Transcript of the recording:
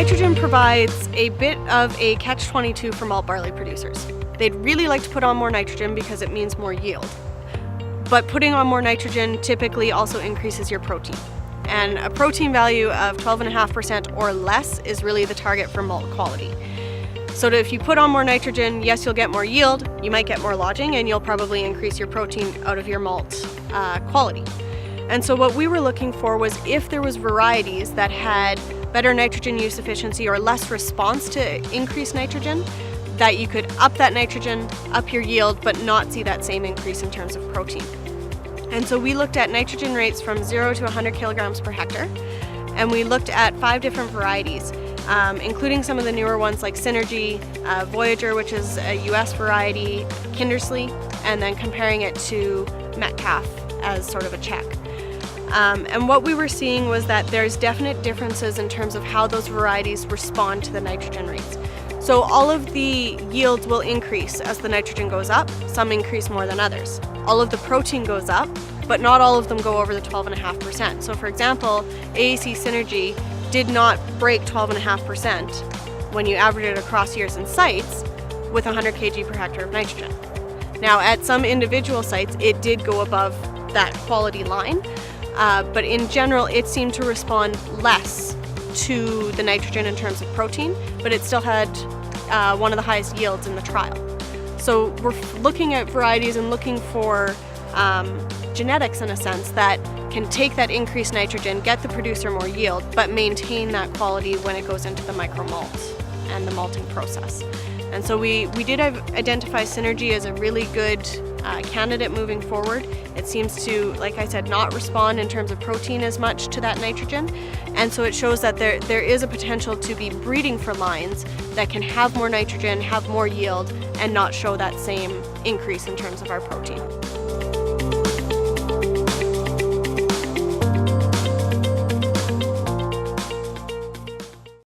nitrogen provides a bit of a catch-22 for malt barley producers. They'd really like to put on more nitrogen because it means more yield. But putting on more nitrogen typically also increases your protein. And a protein value of 12.5% or less is really the target for malt quality. So if you put on more nitrogen, yes, you'll get more yield, you might get more lodging, and you'll probably increase your protein out of your malt quality. And so what we were looking for was if there was varieties that had better nitrogen use efficiency or less response to increased nitrogen, that you could up that nitrogen, up your yield, but not see that same increase in terms of protein. And so we looked at nitrogen rates from 0 to 100 kilograms per hectare, and we looked at 5 different varieties, including some of the newer ones like Synergy, Voyager, which is a US variety, Kindersley, and then comparing it to Metcalf as sort of a check. And what we were seeing was that there's definite differences in terms of how those varieties respond to the nitrogen rates. So all of the yields will increase as the nitrogen goes up, some increase more than others. All of the protein goes up, but not all of them go over the 12.5%. So for example, AAC Synergy did not break 12.5% when you average it across years and sites with 100 kg per hectare of nitrogen. Now at some individual sites, it did go above that quality line, but in general, it seemed to respond less to the nitrogen in terms of protein, but it still had one of the highest yields in the trial. So we're looking at varieties and looking for genetics in a sense that can take that increased nitrogen, get the producer more yield, but maintain that quality when it goes into the micro malt and the malting process. And so we did identify Synergy as a really good candidate moving forward. It seems to, like I said, not respond in terms of protein as much to that nitrogen. And so it shows that there is a potential to be breeding for lines that can have more nitrogen, have more yield, and not show that same increase in terms of our protein.